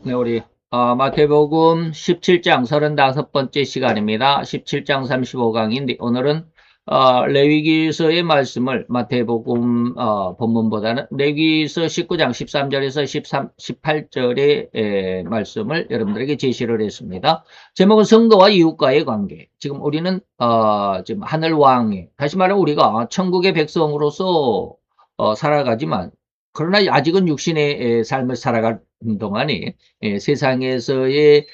네, 우리 마태복음 17장 35번째 시간입니다. 17장 35강인데 오늘은 레위기서의 말씀을 마태복음 본문보다는 레위기서 19장 13절에서 18절의 말씀을 여러분들에게 제시를 했습니다. 제목은 성도와 이웃과의 관계. 지금 우리는 지금 하늘 왕의, 다시 말하면 우리가 천국의 백성으로서 살아가지만, 그러나 아직은 육신의 삶을 살아갈 동안에 세상에서의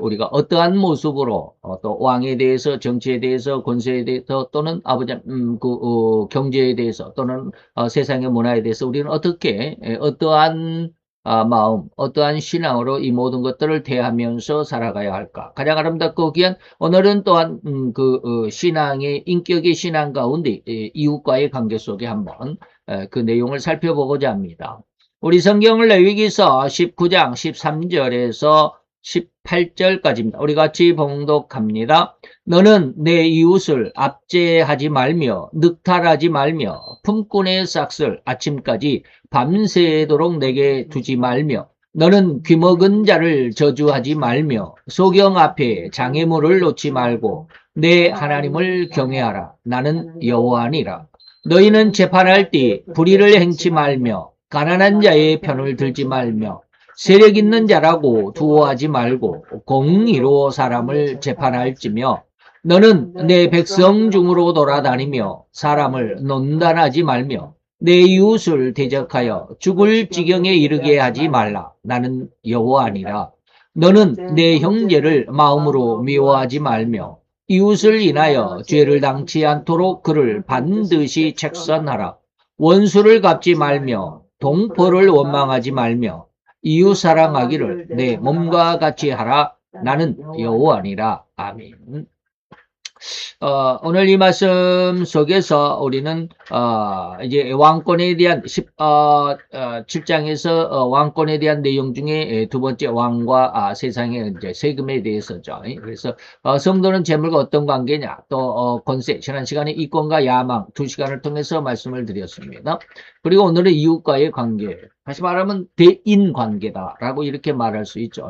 우리가 어떠한 모습으로 또 왕에 대해서, 정치에 대해서, 권세에 대해서, 또는 아버지 경제에 대해서, 또는 세상의 문화에 대해서 우리는 어떻게 어떠한 마음, 어떠한 신앙으로 이 모든 것들을 대하면서 살아가야 할까? 가장 아름답고 귀한 오늘은 또한 신앙의 인격의 신앙 가운데 이웃과의 관계 속에 한번 그 내용을 살펴보고자 합니다. 우리 성경을 레위기서 19장 13절에서 18절까지입니다. 우리 같이 봉독합니다. 너는 내 이웃을 압제하지 말며 늑탈하지 말며 품꾼의 싹을 아침까지 밤새도록 내게 두지 말며 너는 귀먹은 자를 저주하지 말며 소경 앞에 장애물을 놓지 말고 내 하나님을 경외하라. 나는 여호와니라. 너희는 재판할 때 불의를 행치 말며 가난한 자의 편을 들지 말며 세력 있는 자라고 두어하지 말고 공의로 사람을 재판할지며 너는 내 백성 중으로 돌아다니며 사람을 논단하지 말며 내 이웃을 대적하여 죽을 지경에 이르게 하지 말라. 나는 여호와니라. 너는 내 형제를 마음으로 미워하지 말며 이웃을 인하여 죄를 당치 않도록 그를 반드시 책선하라. 원수를 갚지 말며 동포를 원망하지 말며 이웃 사랑하기를 내 몸과 같이 하라. 나는 여호와니라. 아멘. 오늘 이 말씀 속에서 우리는 이제 왕권에 대한 7장에서 왕권에 대한 내용 중에 두 번째 왕과 세상의 이제 세금에 대해서죠. 그래서 성도는 재물과 어떤 관계냐, 또 권세, 지난 시간에 이권과 야망 두 시간을 통해서 말씀을 드렸습니다. 그리고 오늘은 이웃과의 관계, 다시 말하면 대인관계다라고 이렇게 말할 수 있죠.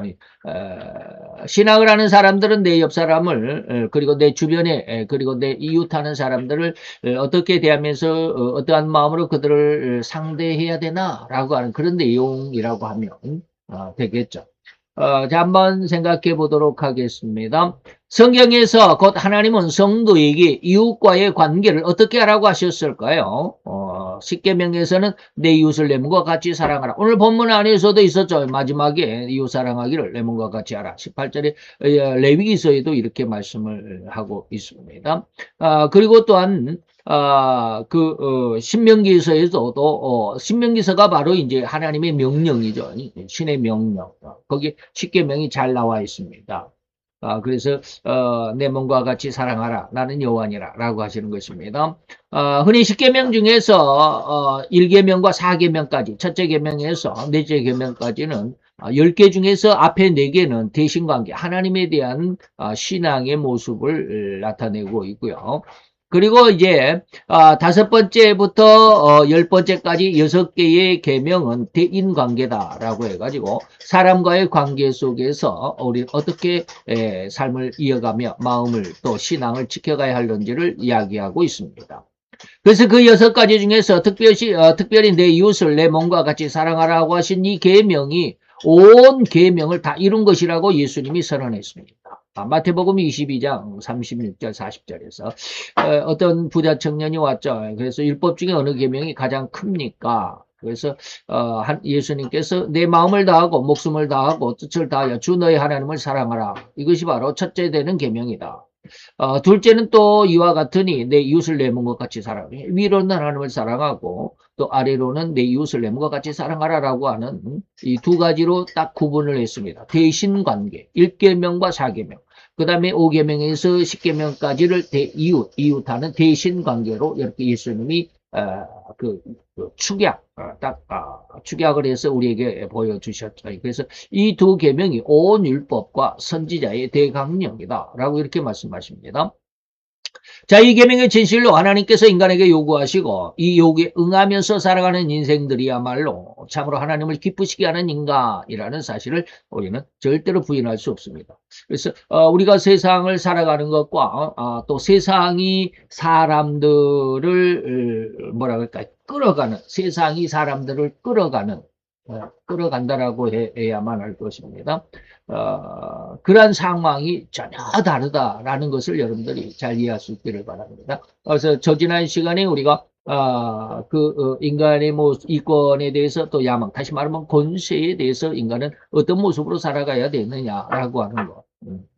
신앙을 하는 사람들은 내 옆 사람을, 그리고 내 주변에, 그리고 내 이웃하는 사람들을 어떻게 대하면서 어떠한 마음으로 그들을 상대해야 되나라고 하는 그런 내용이라고 하면 되겠죠. 자, 한번 생각해 보도록 하겠습니다. 성경에서 곧 하나님은 성도에게 이웃과의 관계를 어떻게 하라고 하셨을까요? 십계명에서는 내 이웃을 내 몸과 같이 사랑하라. 오늘 본문 안에서도 있었죠. 마지막에 이웃 사랑하기를 내 몸과 같이 하라. 18절에 레위기서에도 이렇게 말씀을 하고 있습니다. 그리고 또한 신명기서에서도 신명기서가 바로 이제 하나님의 명령이죠. 신의 명령. 거기 십계명이 잘 나와 있습니다. 그래서 내 몸과 같이 사랑하라. 나는 여호와니라 라고 하시는 것입니다. 흔히 십계명 중에서 1계명과 4계명까지, 첫째 계명에서 넷째 계명까지는 10개 중에서 앞에 4개는 대신관계, 하나님에 대한 신앙의 모습을 나타내고 있고요. 그리고 이제 5번째부터 10번째까지 6개의 계명은 대인관계다라고 해가지고 사람과의 관계 속에서 우리 어떻게 삶을 이어가며 마음을 또 신앙을 지켜가야 하는지를 이야기하고 있습니다. 그래서 그 6가지 중에서 특별히 내 이웃을 내 몸과 같이 사랑하라고 하신 이 계명이 온 계명을 다 이룬 것이라고 예수님이 선언했습니다. 마태복음 22장 36절 40절에서 어떤 부자 청년이 왔죠. 그래서 율법 중에 어느 계명이 가장 큽니까? 그래서 예수님께서 내 마음을 다하고 목숨을 다하고 뜻을 다하여 주 너의 하나님을 사랑하라. 이것이 바로 첫째 되는 계명이다. 둘째는 또 이와 같으니 내 이웃을 내 몸과 같이 사랑하라. 위로는 하나님을 사랑하고 또 아래로는 내 이웃을 내 몸과 같이 사랑하라라고 하는 이 두 가지로 딱 구분을 했습니다. 대신관계, 1계명과 4계명. 그 다음에 5계명에서 10계명까지를 이웃하는 대신관계로 이렇게 예수님이 축약을 해서 우리에게 보여주셨죠. 그래서 이 두 계명이 온 율법과 선지자의 대강령이다 라고 이렇게 말씀하십니다. 자, 이 계명의 진실로 하나님께서 인간에게 요구하시고 이 요구에 응하면서 살아가는 인생들이야말로 참으로 하나님을 기쁘시게 하는 인간이라는 사실을 우리는 절대로 부인할 수 없습니다. 그래서 우리가 세상을 살아가는 것과 또 세상이 사람들을 뭐라 그럴까 끌어가는 세상이 사람들을 끌어간다라고 해야만 할 것입니다. 그러한 상황이 전혀 다르다라는 것을 여러분들이 잘 이해할 수 있기를 바랍니다. 그래서 지난 시간에 우리가 인간의 이권에 대해서 또 야망, 다시 말하면 권세에 대해서 인간은 어떤 모습으로 살아가야 되느냐라고 하는 것.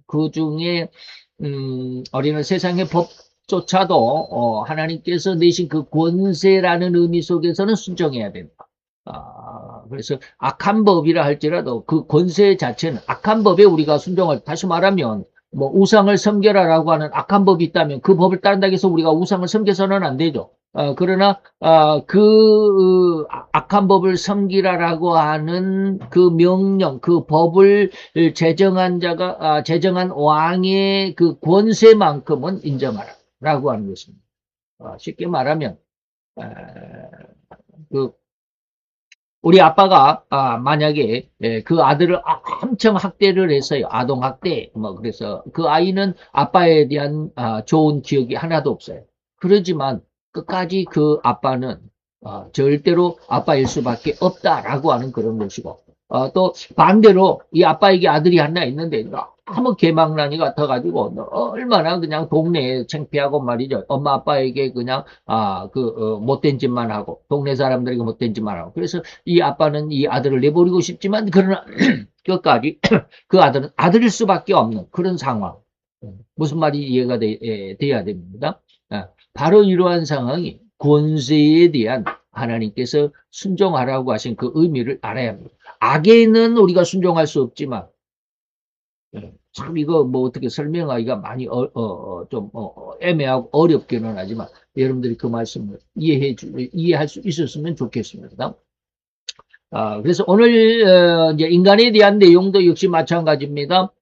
그 중에 우리는 세상의 법조차도 하나님께서 내신 그 권세라는 의미 속에서는 순종해야 된다. 그래서 악한 법이라 할지라도 그 권세 자체는 악한 법에 우리가 순종할, 다시 말하면 뭐 우상을 섬겨라라고 하는 악한 법이 있다면 그 법을 따른다고 해서 우리가 우상을 섬겨서는 안 되죠. 그러나 그 악한 법을 섬기라라고 하는 그 명령, 그 법을 제정한 자가 제정한 왕의 그 권세만큼은 인정하라라고 하는 것입니다. 쉽게 말하면 우리 아빠가 만약에 그 아들을 엄청 학대를 했어요. 아동학대. 그래서 그 아이는 아빠에 대한 좋은 기억이 하나도 없어요. 그러지만 끝까지 그 아빠는 절대로 아빠일 수밖에 없다라고 하는 그런 것이고, 또 반대로 이 아빠에게 아들이 하나 있는데 너무 개망나니 같아가지고 얼마나 그냥 동네에 창피하고 말이죠. 엄마 아빠에게 그냥 못된 짓만 하고 동네 사람들에게 못된 짓만 하고, 그래서 이 아빠는 이 아들을 내버리고 싶지만 그러나 끝까지 그 아들은 아들일 수밖에 없는 그런 상황. 무슨 말이 이해가 돼야 됩니다. 바로 이러한 상황이 권세에 대한 하나님께서 순종하라고 하신 그 의미를 알아야 합니다. 악에는 우리가 순종할 수 없지만, 참 이거 뭐 어떻게 설명하기가 많이 좀 애매하고 어렵기는 하지만 여러분들이 그 말씀을 이해할 수 있었으면 좋겠습니다. 그래서 오늘 이제 인간에 대한 내용도 역시 마찬가지입니다.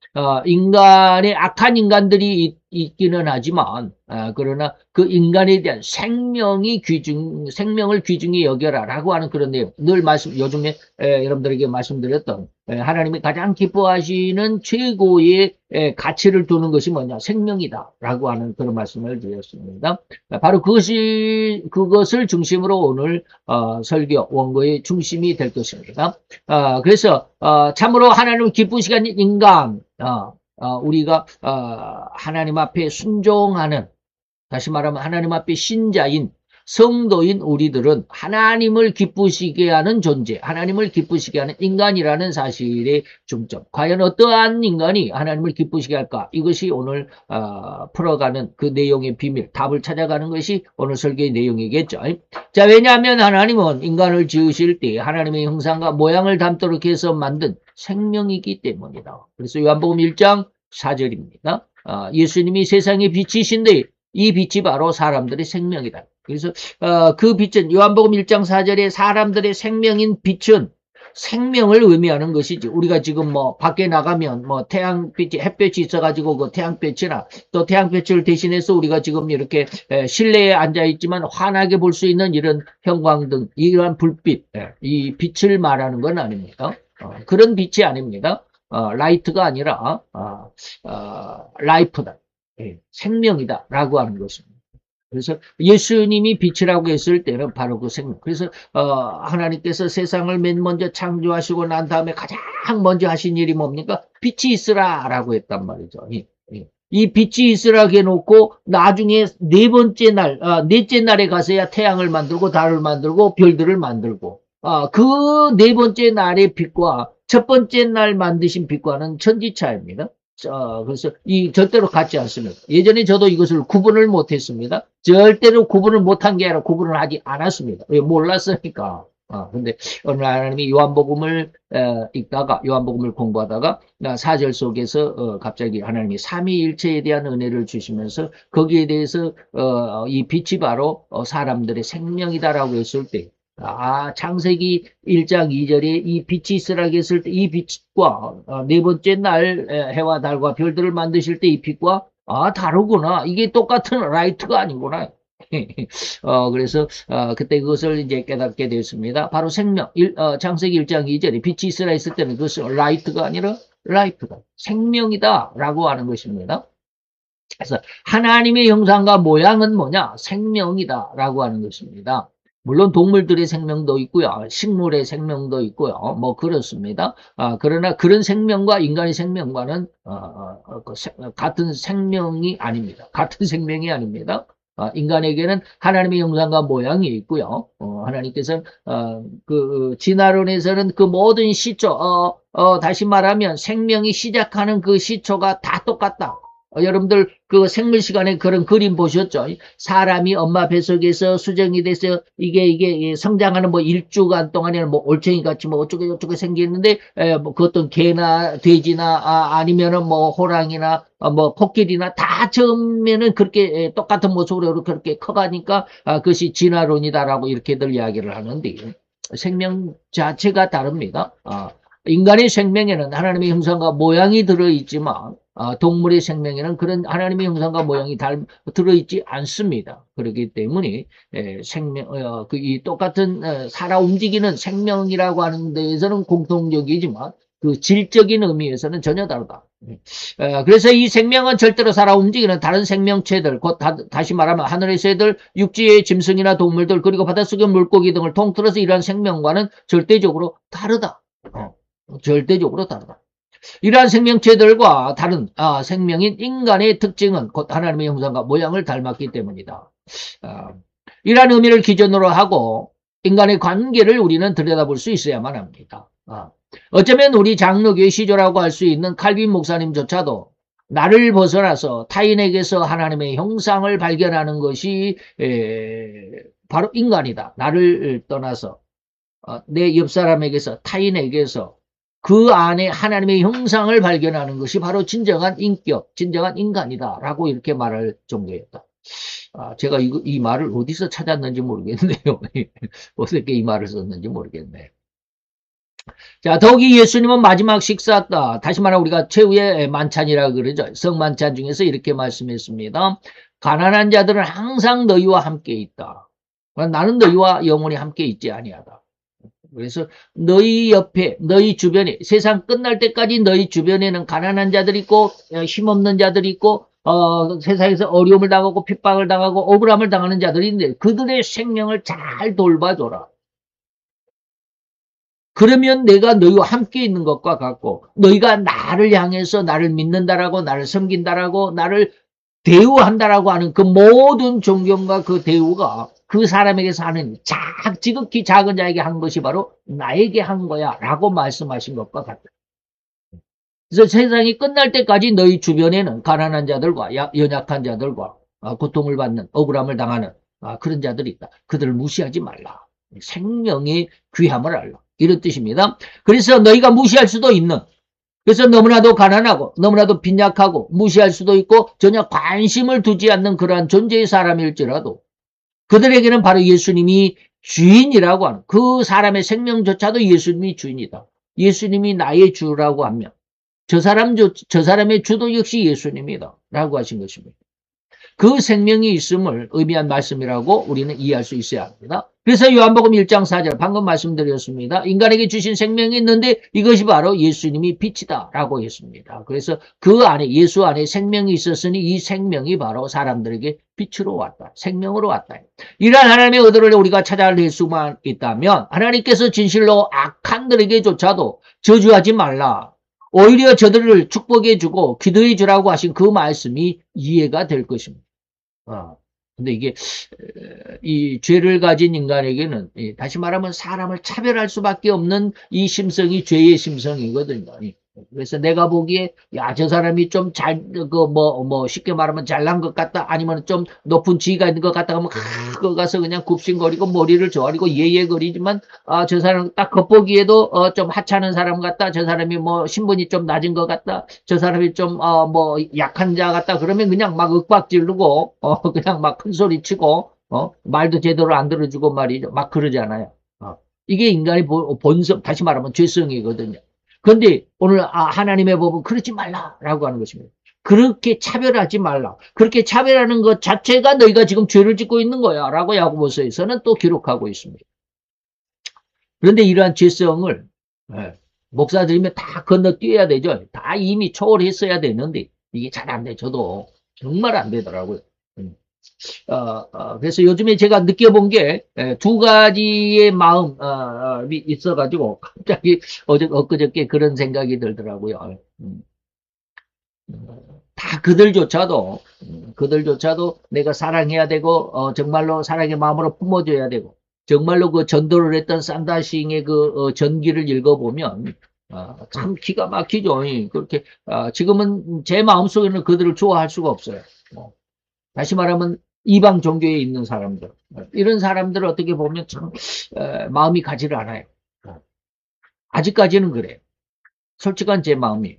인간의 악한 인간들이 있기는 하지만 그러나 그 인간에 대한 생명을 귀중히 여겨라라고 하는 그런 내용, 늘 요즘에 여러분들에게 말씀드렸던 하나님이 가장 기뻐하시는 최고의 가치를 두는 것이 뭐냐, 생명이다라고 하는 그런 말씀을 드렸습니다. 바로 그것을 중심으로 오늘 설교 원고의 중심이 될 것입니다. 그래서 참으로 하나님을 기쁘시게 하는 인간, 우리가 하나님 앞에 순종하는, 다시 말하면 하나님 앞에 신자인 성도인 우리들은 하나님을 기쁘시게 하는 존재, 하나님을 기쁘시게 하는 인간이라는 사실의 중점. 과연 어떠한 인간이 하나님을 기쁘시게 할까? 이것이 오늘 풀어가는 그 내용의 비밀, 답을 찾아가는 것이 오늘 설교의 내용이겠죠. 자, 왜냐하면 하나님은 인간을 지으실 때 하나님의 형상과 모양을 담도록 해서 만든 생명이기 때문이다. 그래서 요한복음 1장 4절입니다. 예수님이 세상의 빛이신데 이 빛이 바로 사람들의 생명이다. 그래서 그 빛은 요한복음 1장 4절에 사람들의 생명인 빛은 생명을 의미하는 것이지, 우리가 지금 뭐 밖에 나가면 뭐 태양빛이, 햇볕이 있어가지고 그 태양빛이나 또 태양빛을 대신해서 우리가 지금 이렇게 실내에 앉아 있지만 환하게 볼 수 있는 이런 형광등, 이러한 불빛, 이 빛을 말하는 건 아닙니다. 그런 빛이 아닙니다. 라이트가 아니라 라이프다, 생명이다 라고 하는 것입니다. 그래서 예수님이 빛이라고 했을 때는 바로 그 생명. 그래서 하나님께서 세상을 맨 먼저 창조하시고 난 다음에 가장 먼저 하신 일이 뭡니까? 빛이 있으라 라고 했단 말이죠. 이 빛이 있으라 해놓고 나중에 넷째 날에 가서야 태양을 만들고 달을 만들고 별들을 만들고, 그 네 번째 날의 빛과 첫 번째 날 만드신 빛과는 천지차이입니다. 그래서 절대로 같지 않습니다. 예전에 저도 이것을 구분을 못했습니다. 절대로 구분을 못한 게 아니라 구분을 하지 않았습니다. 왜? 몰랐으니까. 근데 오늘 하나님이 요한복음을 읽다가, 요한복음을 공부하다가 4절 속에서 갑자기 하나님이 삼위일체에 대한 은혜를 주시면서 거기에 대해서 이 빛이 바로 사람들의 생명이다라고 했을 때, 창세기 1장 2절에 이 빛이 있으라 했을 때 이 빛과 네 번째 날 해와 달과 별들을 만드실 때 이 빛과 아, 다르구나. 이게 똑같은 라이트가 아니구나. 그래서, 그때 그것을 이제 깨닫게 됐습니다. 바로 생명, 창세기 1장 2절에 빛이 있으라 했을 때는 그것은 라이트가 아니라 라이프다. 생명이다. 라고 하는 것입니다. 그래서 하나님의 형상과 모양은 뭐냐? 생명이다. 라고 하는 것입니다. 물론 동물들의 생명도 있고요. 식물의 생명도 있고요. 뭐 그렇습니다. 그러나 그런 생명과 인간의 생명과는 같은 생명이 아닙니다. 같은 생명이 아닙니다. 인간에게는 하나님의 형상과 모양이 있고요. 하나님께서는 그 진화론에서는 그 모든 시초, 다시 말하면 생명이 시작하는 그 시초가 다 똑같다. 여러분들 그 생물 시간에 그런 그림 보셨죠? 사람이 엄마 뱃속에서 수정이 돼서 이게 성장하는 뭐 일주간 동안에는 뭐 올챙이 같이 뭐 어쩌고 생기는데 뭐그 어떤 개나 돼지나 아니면은 뭐 호랑이나 뭐 코끼리나 다 처음에는 그렇게 똑같은 모습으로 그렇게 커가니까 그것이 진화론이다라고 이렇게들 이야기를 하는데 생명 자체가 다릅니다. 인간의 생명에는 하나님의 형상과 모양이 들어있지만 동물의 생명에는 그런 하나님의 형상과 모양이 들어있지 않습니다. 그렇기 때문에 이 똑같은 살아 움직이는 생명이라고 하는 데에서는 공통적이지만 그 질적인 의미에서는 전혀 다르다. 그래서 이 생명은 절대로 살아 움직이는 다른 생명체들, 곧 다시 말하면 하늘의 새들, 육지의 짐승이나 동물들, 그리고 바닷속의 물고기 등을 통틀어서 이러한 생명과는 절대적으로 다르다. 절대적으로 다르다. 이러한 생명체들과 다른 생명인 인간의 특징은 곧 하나님의 형상과 모양을 닮았기 때문이다. 이러한 의미를 기준으로 하고 인간의 관계를 우리는 들여다볼 수 있어야만 합니다. 어쩌면 우리 장로교의 시조라고 할 수 있는 칼빈 목사님조차도 나를 벗어나서 타인에게서 하나님의 형상을 발견하는 것이 바로 인간이다. 나를 떠나서 내 옆사람에게서 타인에게서 그 안에 하나님의 형상을 발견하는 것이 바로 진정한 인격, 진정한 인간이다라고 이렇게 말할 정도였다. 제가 이 말을 어디서 찾았는지 모르겠네요. 어떻게 이 말을 썼는지 모르겠네. 자, 더욱이 예수님은 마지막 식사다. 다시 말하면 우리가 최후의 만찬이라 그러죠. 성만찬 중에서 이렇게 말씀했습니다. 가난한 자들은 항상 너희와 함께 있다. 나는 너희와 영원히 함께 있지 아니하다. 그래서 너희 옆에, 너희 주변에, 세상 끝날 때까지 너희 주변에는 가난한 자들이 있고 힘없는 자들이 있고 세상에서 어려움을 당하고 핍박을 당하고 억울함을 당하는 자들이 있는데 그들의 생명을 잘 돌봐줘라. 그러면 내가 너희와 함께 있는 것과 같고 너희가 나를 향해서 나를 믿는다라고 나를 섬긴다라고 나를 대우한다라고 하는 그 모든 존경과 그 대우가 그 사람에게서 하는 지극히 작은 자에게 한 것이 바로 나에게 한 거야 라고 말씀하신 것과 같다. 그래서 세상이 끝날 때까지 너희 주변에는 가난한 자들과 연약한 자들과 고통을 받는 억울함을 당하는 그런 자들이 있다. 그들을 무시하지 말라. 생명의 귀함을 알라. 이런 뜻입니다. 그래서 너희가 무시할 수도 있는 그래서 너무나도 가난하고 너무나도 빈약하고 무시할 수도 있고 전혀 관심을 두지 않는 그러한 존재의 사람일지라도 그들에게는 바로 예수님이 주인이라고 하는 그 사람의 생명조차도 예수님이 주인이다. 예수님이 나의 주라고 하면 저 사람의 주도 역시 예수님이다. 라고 하신 것입니다. 그 생명이 있음을 의미한 말씀이라고 우리는 이해할 수 있어야 합니다. 그래서 요한복음 1장 4절 방금 말씀드렸습니다. 인간에게 주신 생명이 있는데 이것이 바로 예수님이 빛이다 라고 했습니다. 그래서 그 안에 예수 안에 생명이 있었으니 이 생명이 바로 사람들에게 빛으로 왔다. 생명으로 왔다. 이러한 하나님의 의도를 우리가 찾아낼 수만 있다면 하나님께서 진실로 악한들에게조차도 저주하지 말라. 오히려 저들을 축복해 주고 기도해 주라고 하신 그 말씀이 이해가 될 것입니다. 근데 이게 이 죄를 가진 인간에게는 다시 말하면 사람을 차별할 수밖에 없는 이 심성이 죄의 심성이거든요. 그래서 내가 보기에 저 사람이 좀 쉽게 말하면 잘난 것 같다 아니면 좀 높은 지위가 있는 것 같다 하면 그거 가서 그냥 굽신거리고 머리를 조아리고 예예거리지만 저 사람 딱 겉보기에도 좀 하찮은 사람 같다. 저 사람이 뭐 신분이 좀 낮은 것 같다. 저 사람이 좀 약한 자 같다. 그러면 그냥 막 윽박 지르고 그냥 막 큰 소리 치고 말도 제대로 안 들어주고 말이죠. 막 그러잖아요. 이게 인간의 본성 다시 말하면 죄성이거든요. 그런데 오늘 하나님의 법은 그러지 말라라고 하는 것입니다. 그렇게 차별하지 말라. 그렇게 차별하는 것 자체가 너희가 지금 죄를 짓고 있는 거야. 라고 야고보서에서는 또 기록하고 있습니다. 그런데 이러한 죄성을 목사들이면 다 건너뛰어야 되죠. 다 이미 초월했어야 되는데 이게 잘 안 돼. 저도 정말 안 되더라고요. 그래서 요즘에 제가 느껴본 게 두 가지의 마음이 있어가지고 갑자기 엊그저께 그런 생각이 들더라고요. 다 그들조차도 내가 사랑해야 되고 정말로 사랑의 마음으로 품어줘야 되고 정말로 그 전도를 했던 산다싱의 그 전기를 읽어보면 참 기가 막히죠. 그렇게 지금은 제 마음속에는 그들을 좋아할 수가 없어요. 다시 말하면 이방 종교에 있는 사람들 이런 사람들을 어떻게 보면 참 마음이 가지를 않아요. 아직까지는 그래요. 솔직한 제 마음이.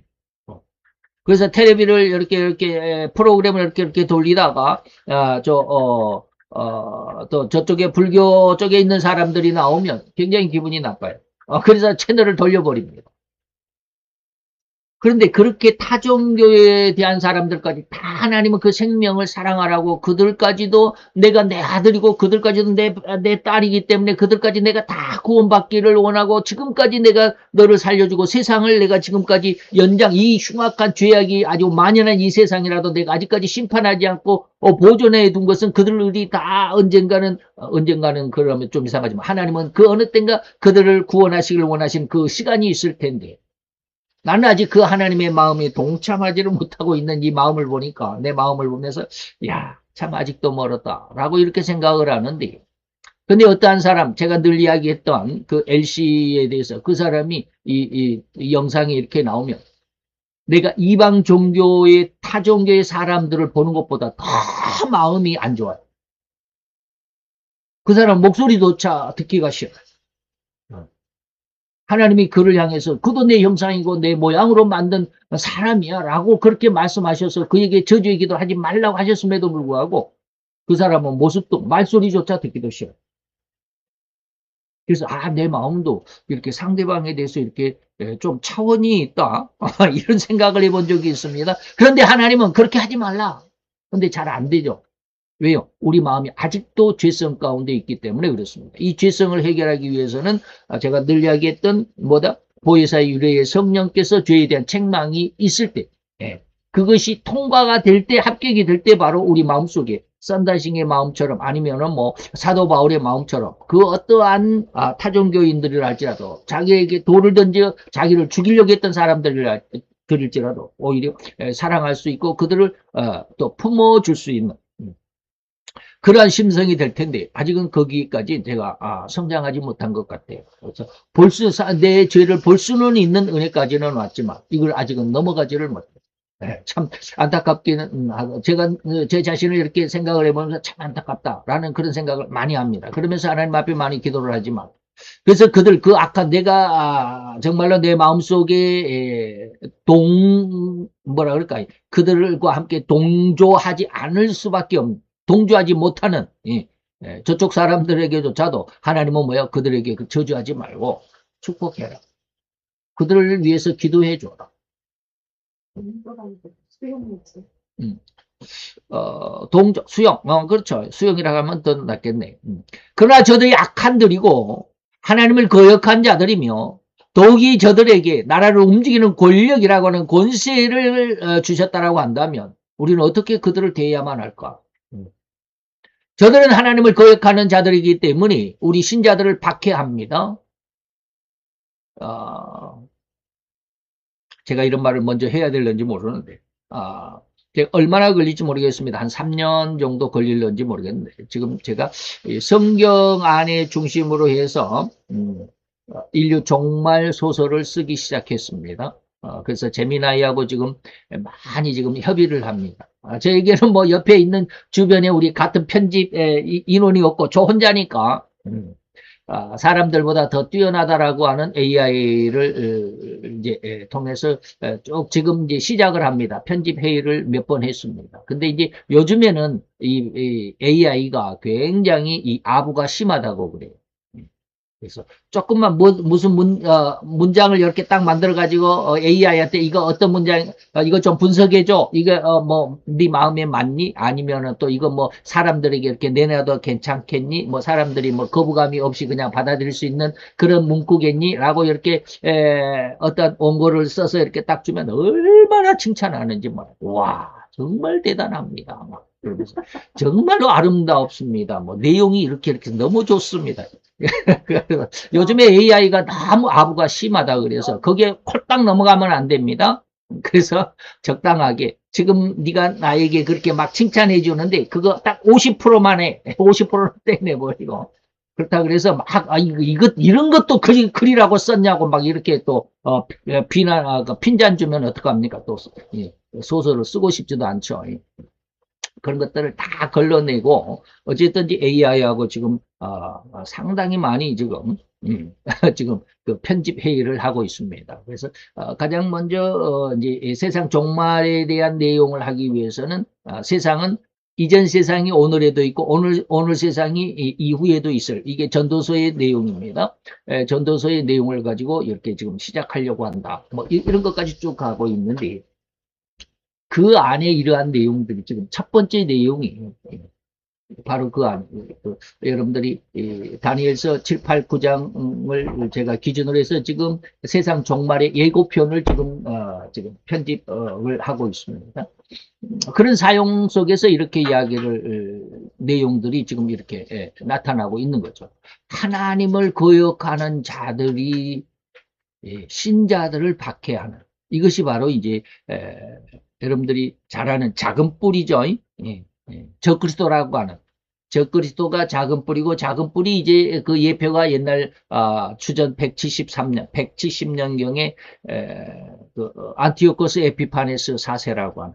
그래서 텔레비를 이렇게 프로그램을 이렇게 돌리다가 또 저쪽에 불교 쪽에 있는 사람들이 나오면 굉장히 기분이 나빠요. 그래서 채널을 돌려버립니다. 그런데 그렇게 타종교에 대한 사람들까지 다 하나님은 그 생명을 사랑하라고 그들까지도 내가 내 아들이고 그들까지도 내 딸이기 때문에 그들까지 내가 다 구원받기를 원하고 지금까지 내가 너를 살려주고 세상을 내가 지금까지 이 흉악한 죄악이 아주 만연한 이 세상이라도 내가 아직까지 심판하지 않고 보존해 둔 것은 그들이 다 언젠가는 그러면 좀 이상하지만 하나님은 그 어느 땐가 그들을 구원하시길 원하신 그 시간이 있을 텐데 나는 아직 그 하나님의 마음에 동참하지를 못하고 있는 이 마음을 보니까 내 마음을 보면서 참 아직도 멀었다라고 이렇게 생각을 하는데 근데 어떠한 사람 제가 늘 이야기했던 그 LC에 대해서 그 사람이 이 영상이 이렇게 나오면 내가 이방 종교의 타 종교의 사람들을 보는 것보다 더 마음이 안 좋아요. 그 사람 목소리조차 듣기가 싫어요. 하나님이 그를 향해서 그도 내 형상이고 내 모양으로 만든 사람이야 라고 그렇게 말씀하셔서 그에게 저주이기도 하지 말라고 하셨음에도 불구하고 그 사람은 모습도 말소리조차 듣기도 싫어요. 그래서 내 마음도 이렇게 상대방에 대해서 이렇게 좀 차원이 있다 이런 생각을 해본 적이 있습니다. 그런데 하나님은 그렇게 하지 말라. 근데 잘 안 되죠. 왜요? 우리 마음이 아직도 죄성 가운데 있기 때문에 그렇습니다. 이 죄성을 해결하기 위해서는 제가 늘 이야기했던 보혜사 유래의 성령께서 죄에 대한 책망이 있을 때 그것이 통과가 될 때 합격이 될 때 바로 우리 마음속에 산다싱의 마음처럼 아니면은 뭐 사도 바울의 마음처럼 그 어떠한 타종교인들이라 할지라도 자기에게 돌을 던져 자기를 죽이려고 했던 사람들일지라도 오히려 사랑할 수 있고 그들을 또 품어줄 수 있는 그러한 심성이 될 텐데 아직은 거기까지 제가 성장하지 못한 것 같아요. 그래서 내 죄를 볼 수는 있는 은혜까지는 왔지만 이걸 아직은 넘어가지를 못해요. 참 안타깝기는 제가 제 자신을 이렇게 생각을 해보면서 참 안타깝다라는 그런 생각을 많이 합니다. 그러면서 하나님 앞에 많이 기도를 하지만 그래서 그들 그 악한 내가 정말로 내 마음속에 뭐라 그럴까요? 그들과 함께 동조하지 않을 수밖에 없는 동조하지 못하는 저쪽 사람들에게조차도 하나님은 그들에게 저주하지 말고 축복해라. 그들을 위해서 기도해 줘라. 수영, 그렇죠. 수영이라고 하면 더 낫겠네. 그러나 저들이 악한들이고 하나님을 거역한 자들이며 더욱이 저들에게 나라를 움직이는 권력이라고 하는 권세를 주셨다라고 한다면 우리는 어떻게 그들을 대해야만 할까? 저들은 하나님을 거역하는 자들이기 때문에 우리 신자들을 박해합니다. 제가 이런 말을 먼저 해야 될는지 모르는데 얼마나 걸릴지 모르겠습니다. 한 3년 정도 걸릴는지 모르겠는데 지금 제가 성경 안에 중심으로 해서 인류 종말 소설을 쓰기 시작했습니다. 그래서 제미나이하고 지금 많이 지금 협의를 합니다. 저에게는 뭐 옆에 있는 주변에 우리 같은 편집 인원이 없고 저 혼자니까 사람들보다 더 뛰어나다라고 하는 AI를 이제 통해서 쭉 지금 이제 시작을 합니다. 편집 회의를 몇 번 했습니다. 근데 이제 요즘에는 이 AI가 굉장히 이 아부가 심하다고 그래요. 그래서 조금만 무슨 문장을 이렇게 딱 만들어가지고 AI한테 이거 어떤 문장, 이거 좀 분석해줘. 이거 네 마음에 맞니? 아니면은 또 이거 뭐 사람들에게 이렇게 내놔도 괜찮겠니? 뭐 사람들이 뭐 거부감이 없이 그냥 받아들일 수 있는 그런 문구겠니? 라고 이렇게 어떤 원고를 써서 이렇게 딱 주면 얼마나 칭찬하는지 뭐, 와, 정말 대단합니다. 막 그러면서 정말로 아름답습니다. 뭐 내용이 이렇게 너무 좋습니다. 그래서 요즘에 AI가 너무 아부가 심하다 그래서 거기에 콜딱 넘어가면 안 됩니다. 그래서 적당하게 지금 네가 나에게 그렇게 막 칭찬해 주는데 그거 딱 50%만 해. 50%를 떼내버리고. 그렇다 그래서 막 이거 이런 것도 글이라고 썼냐고 막 이렇게 또 비난 핀잔 주면 어떡합니까? 또 소설을 쓰고 싶지도 않죠. 그런 것들을 다 걸러내고 어쨌든지 AI하고 지금 상당히 많이 지금 지금 그 편집 회의를 하고 있습니다. 그래서 가장 먼저 이제 세상 종말에 대한 내용을 하기 위해서는 세상은 이전 세상이 오늘에도 있고 오늘 세상이 이후에도 있을 이게 전도서의 내용입니다. 전도서의 내용을 가지고 이렇게 지금 시작하려고 한다. 뭐 이런 것까지 쭉 가고 있는데 그 안에 이러한 내용들이 지금 첫 번째 내용이 바로 그 안, 여러분들이 다니엘서 7, 8, 9장을 제가 기준으로 해서 지금 세상 종말의 예고편을 지금 편집을 하고 있습니다. 그런 사용 속에서 이렇게 이야기를 내용들이 지금 이렇게 나타나고 있는 거죠. 하나님을 거역하는 자들이 신자들을 박해하는 이것이 바로 이제 여러분들이 잘 아는 작은 뿌리죠. 적그리스도라고 하는 적그리스도가 작은 뿌리고 작은 뿌리 이제 그 예표가 옛날 주전 170년경에 그 안티오코스 에피파네스 4세라고 하는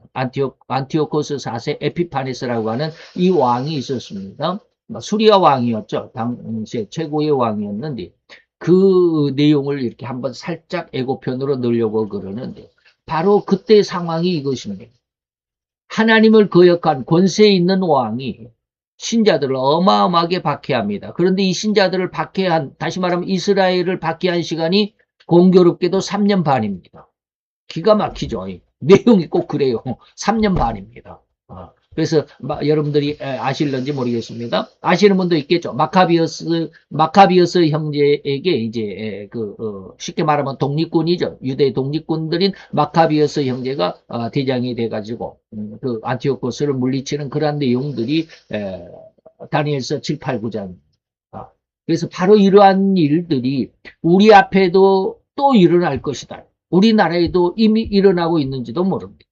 안티오코스 4세 에피파네스라고 하는 이 왕이 있었습니다. 수리아 왕이었죠. 당시에 최고의 왕이었는데 그 내용을 이렇게 한번 살짝 예고편으로 넣으려고 그러는데 바로 그때 상황이 이것입니다. 하나님을 거역한 권세 있는 왕이 신자들을 어마어마하게 박해합니다. 그런데 이 신자들을 박해한, 다시 말하면 이스라엘을 박해한 시간이 공교롭게도 3년 반입니다. 기가 막히죠. 내용이 꼭 그래요. 3년 반입니다. 그래서 여러분들이 아실런지 모르겠습니다. 아시는 분도 있겠죠. 마카비어스 형제에게 이제 쉽게 말하면 독립군이죠. 유대 독립군들인 마카비어스 형제가 대장이 돼가지고 그 안티오코스를 물리치는 그러한 내용들이 다니엘서 7, 8, 9장. 그래서 바로 이러한 일들이 우리 앞에도 또 일어날 것이다. 우리나라에도 이미 일어나고 있는지도 모릅니다.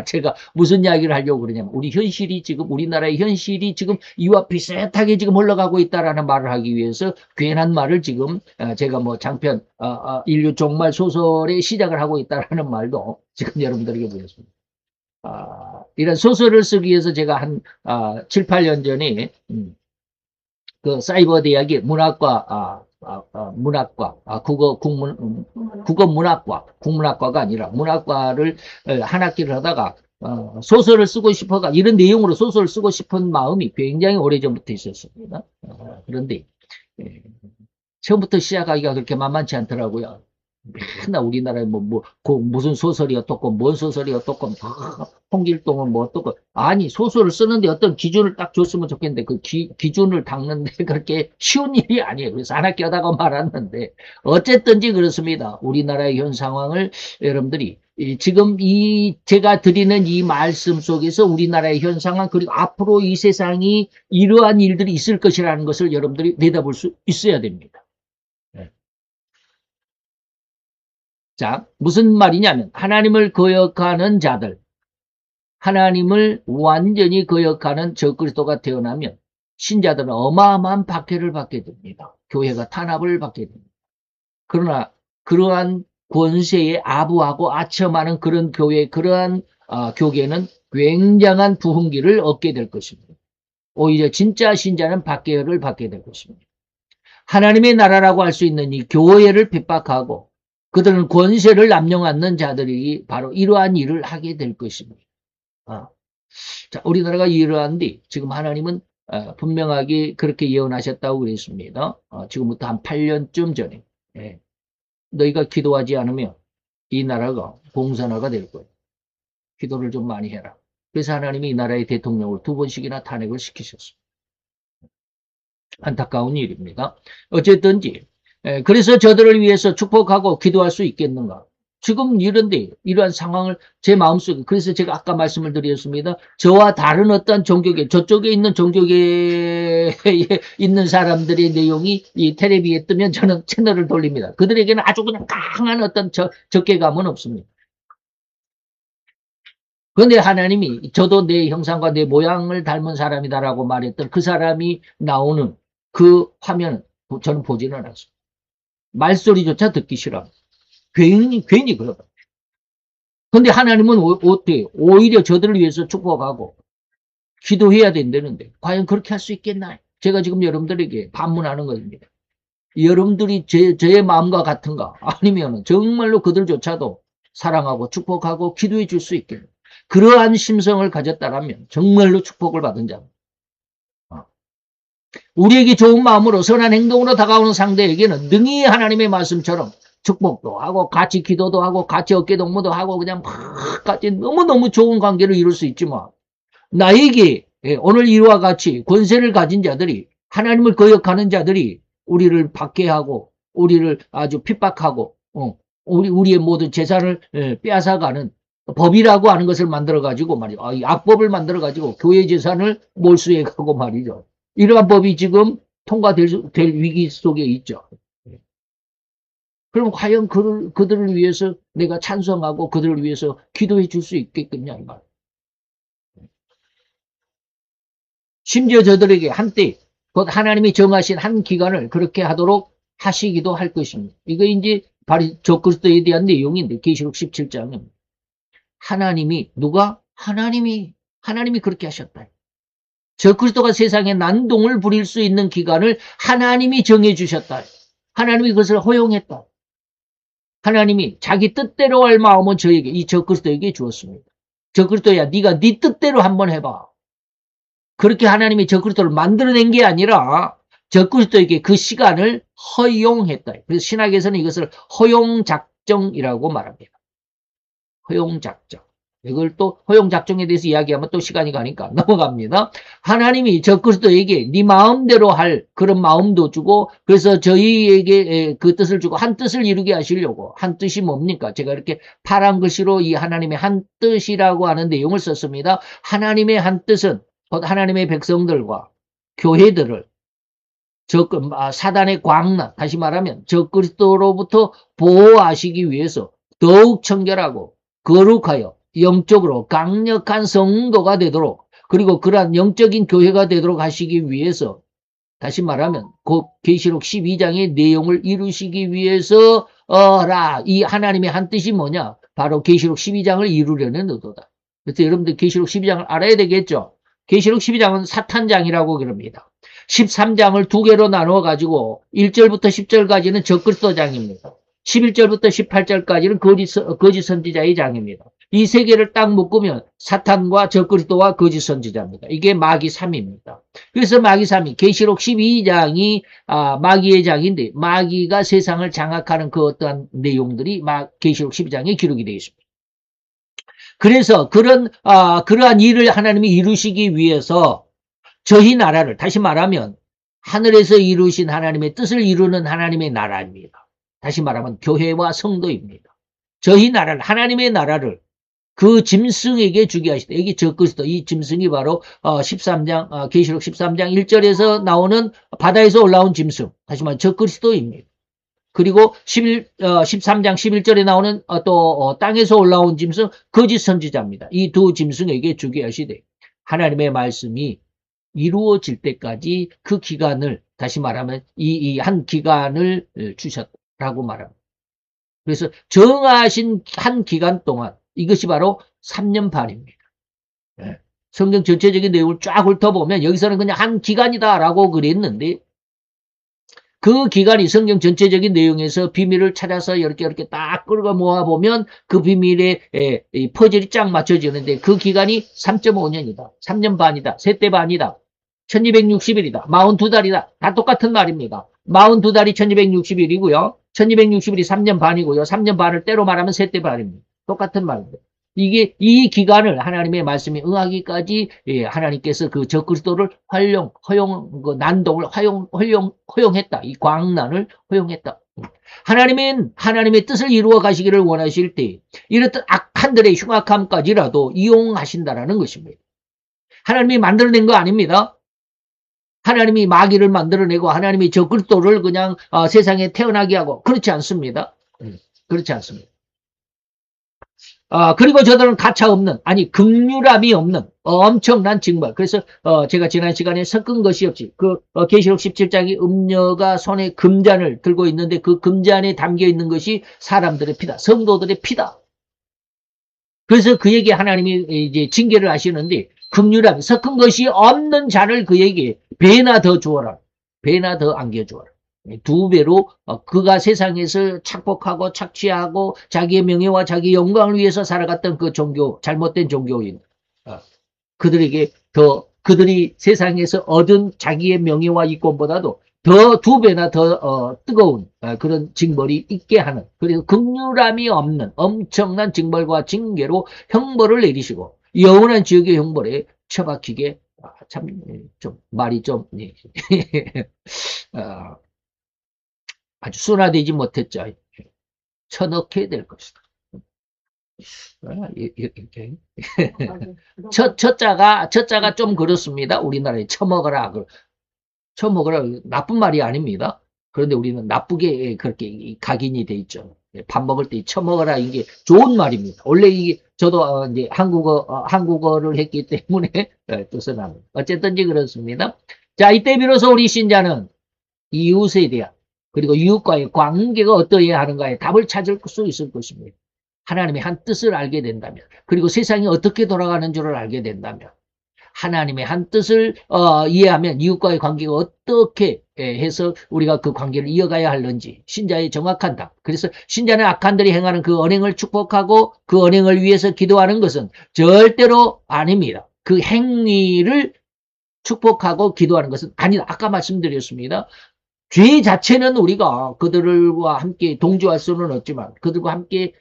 제가 무슨 이야기를 하려고 그러냐면 우리나라의 현실이 지금 이와 비슷하게 지금 흘러가고 있다라는 말을 하기 위해서 괜한 말을 지금 제가 뭐 장편 인류 종말 소설의 시작을 하고 있다라는 말도 지금 여러분들에게 보였습니다. 이런 소설을 쓰기 위해서 제가 한 7, 8년 전에 그 사이버 대학의 문학과 국문학과가 아니라 문학과를 한 학기를 하다가 소설을 쓰고 싶어가 이런 내용으로 소설을 쓰고 싶은 마음이 굉장히 오래전부터 있었습니다. 그런데 처음부터 시작하기가 그렇게 만만치 않더라고요. 맨날 우리나라에 무슨 소설이 어떻고, 뭔 소설이 어떻고, 홍길동은 뭐 어떻고. 아니, 소설을 쓰는데 어떤 기준을 딱 줬으면 좋겠는데, 그 기준을 닦는데 그렇게 쉬운 일이 아니에요. 그래서 안 할게하다가 말았는데, 어쨌든지 그렇습니다. 우리나라의 현 상황을 여러분들이, 지금 제가 드리는 이 말씀 속에서 우리나라의 현 상황, 그리고 앞으로 이 세상이 이러한 일들이 있을 것이라는 것을 여러분들이 내다볼 수 있어야 됩니다. 자, 무슨 말이냐면 하나님을 거역하는 자들, 하나님을 완전히 거역하는 적그리스도가 태어나면 신자들은 어마어마한 박해를 받게 됩니다. 교회가 탄압을 받게 됩니다. 그러나 그러한 권세에 아부하고 아첨하는 그런 그러한 교계는 굉장한 부흥기를 얻게 될 것입니다. 오히려 진짜 신자는 박해를 받게 될 것입니다. 하나님의 나라라고 할 수 있는 이 교회를 핍박하고 그들은 권세를 남용하는 자들이 바로 이러한 일을 하게 될 것입니다. 자, 우리나라가 이러한데 지금 하나님은 분명하게 그렇게 예언하셨다고 그랬습니다. 지금부터 한 8년쯤 전에. 예. 너희가 기도하지 않으면 이 나라가 공산화가 될 거예요. 기도를 좀 많이 해라. 그래서 하나님이 이 나라의 대통령을 2번씩이나 탄핵을 시키셨습니다. 안타까운 일입니다. 어쨌든지 그래서 저들을 위해서 축복하고 기도할 수 있겠는가? 지금 이러한 상황을 제 마음속에, 그래서 제가 아까 말씀을 드렸습니다. 저와 다른 어떤 종교계, 저쪽에 있는 종교계에 있는 사람들의 내용이 이 텔레비에 뜨면 저는 채널을 돌립니다. 그들에게는 아주 그냥 강한 어떤 적개감은 없습니다. 그런데 하나님이 저도 내 형상과 내 모양을 닮은 사람이다라고 말했던 그 사람이 나오는 그 화면은 저는 보지는 않았습니다. 말소리조차 듣기 싫어. 괜히 그러다. 근데 하나님은 어떻게 오히려 저들을 위해서 축복하고 기도해야 된다는데 과연 그렇게 할 수 있겠나요? 제가 지금 여러분들에게 반문하는 것입니다. 여러분들이 저의 마음과 같은가? 아니면 정말로 그들조차도 사랑하고 축복하고 기도해 줄 수 있겠나? 그러한 심성을 가졌다면 정말로 축복을 받은 자입니다. 우리에게 좋은 마음으로 선한 행동으로 다가오는 상대에게는 능히 하나님의 말씀처럼 축복도 하고 같이 기도도 하고 같이 어깨동무도 하고 그냥 막 같이 너무너무 좋은 관계를 이룰 수 있지만 나에게 오늘 이와 같이 권세를 가진 자들이 하나님을 거역하는 자들이 우리를 박해하고 우리를 아주 핍박하고 우리의 모든 재산을 빼앗아가는 법이라고 하는 것을 만들어가지고 말이죠. 이 악법을 만들어가지고 교회 재산을 몰수해가고 말이죠. 이러한 법이 지금 통과될 위기 속에 있죠. 그럼 과연 그들을 위해서 내가 찬성하고 그들을 위해서 기도해 줄 수 있겠겠냐 이 말. 심지어 저들에게 한때 곧 하나님이 정하신 한 기간을 그렇게 하도록 하시기도 할 것입니다. 이거 이제 바로 적그리스도에 대한 내용인데 계시록 17장은 하나님이 하나님이 그렇게 하셨다. 적그리스도가 세상에 난동을 부릴 수 있는 기간을 하나님이 정해 주셨다. 하나님이 그것을 허용했다. 하나님이 자기 뜻대로 할 마음은 저에게 이 적그리스도에게 주었습니다. 적그리스도야 네가 네 뜻대로 한번 해봐. 그렇게 하나님이 적그리스도를 만들어낸 게 아니라 적그리스도에게 그 시간을 허용했다. 그래서 신학에서는 이것을 허용작정이라고 말합니다. 허용작정. 이걸 또 허용작정에 대해서 이야기하면 또 시간이 가니까 넘어갑니다. 하나님이 적그리스도에게 네 마음대로 할 그런 마음도 주고 그래서 저희에게 그 뜻을 주고 한 뜻을 이루게 하시려고 한 뜻이 뭡니까? 제가 이렇게 파란 글씨로 이 하나님의 한 뜻이라고 하는 내용을 썼습니다. 하나님의 한 뜻은 하나님의 백성들과 교회들을 사단의 광란, 다시 말하면 적그리스도로부터 보호하시기 위해서 더욱 청결하고 거룩하여 영적으로 강력한 성도가 되도록 그리고 그러한 영적인 교회가 되도록 하시기 위해서 다시 말하면 곧 계시록 12장의 내용을 이루시기 위해서 이 하나님의 한 뜻이 뭐냐? 바로 계시록 12장을 이루려는 의도다. 그래서 여러분들 계시록 12장을 알아야 되겠죠? 계시록 12장은 사탄장이라고 그럽니다. 13장을 두 개로 나누어 가지고 1절부터 10절까지는 적그리스도장입니다. 11절부터 18절까지는 거짓 선지자의 장입니다. 이 세 개를 딱 묶으면 사탄과 적그리스도와 거짓 선지자입니다. 이게 마귀 3입니다. 그래서 마귀 3이 계시록 12장이 마귀의 장인데 마귀가 세상을 장악하는 그 어떠한 내용들이 계시록 12장에 기록이 되어 있습니다. 그래서 그러한 일을 하나님이 이루시기 위해서 저희 나라를 다시 말하면 하늘에서 이루신 하나님의 뜻을 이루는 하나님의 나라입니다. 다시 말하면 교회와 성도입니다. 저희 나라를 하나님의 나라를 그 짐승에게 주게 하시다. 이게 적그리스도 이 짐승이 바로 13장 계시록 13장 1절에서 나오는 바다에서 올라온 짐승 다시 말하면 적그리스도입니다. 그리고 13장 11절에 나오는 또 땅에서 올라온 짐승 거짓 선지자입니다. 이 두 짐승에게 주게 하시되 하나님의 말씀이 이루어질 때까지 그 기간을 다시 말하면 이 한 기간을 주셨다고 말합니다. 그래서 정하신 한 기간 동안 이것이 바로 3년 반입니다. 성경 전체적인 내용을 쫙 훑어보면 여기서는 그냥 한 기간이다라고 그랬는데 그 기간이 성경 전체적인 내용에서 비밀을 찾아서 이렇게 딱 끌고 모아보면 그 비밀의 퍼즐이 쫙 맞춰지는데 그 기간이 3.5년이다. 3년 반이다. 세대 반이다. 1260일이다. 42달이다. 다 똑같은 말입니다. 42달이 1260일이고요. 1260일이 3년 반이고요. 3년 반을 때로 말하면 세대 반입니다. 똑같은 말입니다. 이게 이 기간을 하나님의 말씀에 응하기까지 하나님께서 그 적그리스도를 그 난동을 허용했다. 이 광난을 허용했다. 하나님의 뜻을 이루어 가시기를 원하실 때 이렇듯 악한들의 흉악함까지라도 이용하신다라는 것입니다. 하나님이 만들어낸 거 아닙니다. 하나님이 마귀를 만들어내고 하나님이 적그리스도를 그냥 세상에 태어나게 하고 그렇지 않습니다. 그렇지 않습니다. 그리고 저들은 가차없는, 아니 긍휼함이 없는 엄청난 징벌. 그래서 제가 지난 시간에 섞은 것이 없지. 계시록 17장이 음녀가 손에 금잔을 들고 있는데 그 금잔에 담겨 있는 것이 사람들의 피다. 성도들의 피다. 그래서 그에게 하나님이 이제 징계를 하시는데 긍휼함, 섞은 것이 없는 잔을 그에게 배나 더 주어라. 배나 더 안겨주어라. 2배로 그가 세상에서 착복하고 착취하고 자기의 명예와 자기 영광을 위해서 살아갔던 그 종교, 잘못된 종교인 그들에게 그들이 세상에서 얻은 자기의 명예와 이권보다도 더 2배나 더 뜨거운 그런 징벌이 있게 하는, 그래서 긍휼함이 없는 엄청난 징벌과 징계로 형벌을 내리시고 영원한 지옥의 형벌에 처박히게 참 좀 말이 좀 아주 순화되지 못했죠. 쳐넣게 될 것이다. 이렇게. 첫자가 좀 그렇습니다. 우리나라에 처먹어라. 처먹어라. 나쁜 말이 아닙니다. 그런데 우리는 나쁘게 그렇게 각인이 돼 있죠. 밥 먹을 때 처먹어라. 이게 좋은 말입니다. 원래 이게 저도 이제 한국어를 했기 때문에 뜻은 합니다. 어쨌든지 그렇습니다. 자, 이때 비로소 우리 신자는 이웃에 대한 그리고 이웃과의 관계가 어떠해야 하는가에 답을 찾을 수 있을 것입니다. 하나님의 한 뜻을 알게 된다면, 그리고 세상이 어떻게 돌아가는 줄을 알게 된다면, 하나님의 한 뜻을 이해하면 이웃과의 관계가 어떻게 해서 우리가 그 관계를 이어가야 하는지 신자의 정확한 답. 그래서 신자는 악한들이 행하는 그 언행을 축복하고 그 언행을 위해서 기도하는 것은 절대로 아닙니다. 그 행위를 축복하고 기도하는 것은 아니다. 아까 말씀드렸습니다. 죄 자체는 우리가 그들과 함께 동조할 수는 없지만, 그들과 함께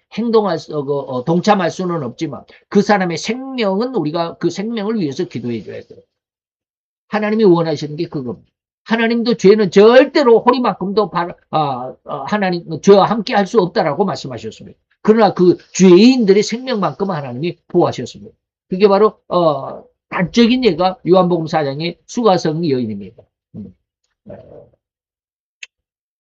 동참할 수는 없지만, 그 사람의 생명은 우리가 그 생명을 위해서 기도해 줘야 돼요. 하나님이 원하시는 게 그겁니다. 하나님도 죄는 절대로 호리만큼도 죄와 함께 할 수 없다라고 말씀하셨습니다. 그러나 그 죄인들의 생명만큼은 하나님이 보호하셨습니다. 그게 바로 단적인 예가 요한복음 4장의 수가성 여인입니다.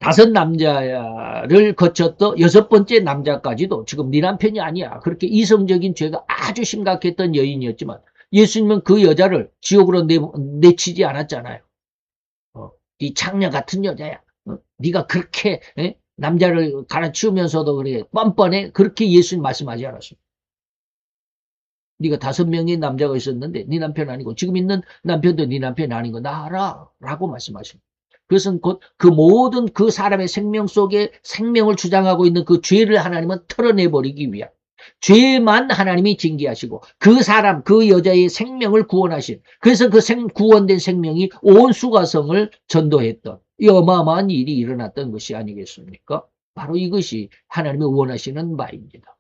5 남자를 거쳤던 6번째 남자까지도 지금 네 남편이 아니야. 그렇게 이성적인 죄가 아주 심각했던 여인이었지만 예수님은 그 여자를 지옥으로 내치지 않았잖아요. 이 창녀 같은 여자야. 네가 그렇게 남자를 갈아치우면서도 그래 뻔뻔해. 그렇게 예수님 말씀하지 않았습니다. 네가 5명의 남자가 있었는데 네 남편 아니고 지금 있는 남편도 네 남편 아닌 거 나 알아. 라고 말씀하십니다. 그것은 곧 그 모든 그 사람의 생명 속에 생명을 주장하고 있는 그 죄를 하나님은 털어내버리기 위한, 죄만 하나님이 징계하시고 그 사람, 그 여자의 생명을 구원하신, 그래서 그 구원된 생명이 온 수가성을 전도했던 이 어마어마한 일이 일어났던 것이 아니겠습니까? 바로 이것이 하나님이 원하시는 바입니다.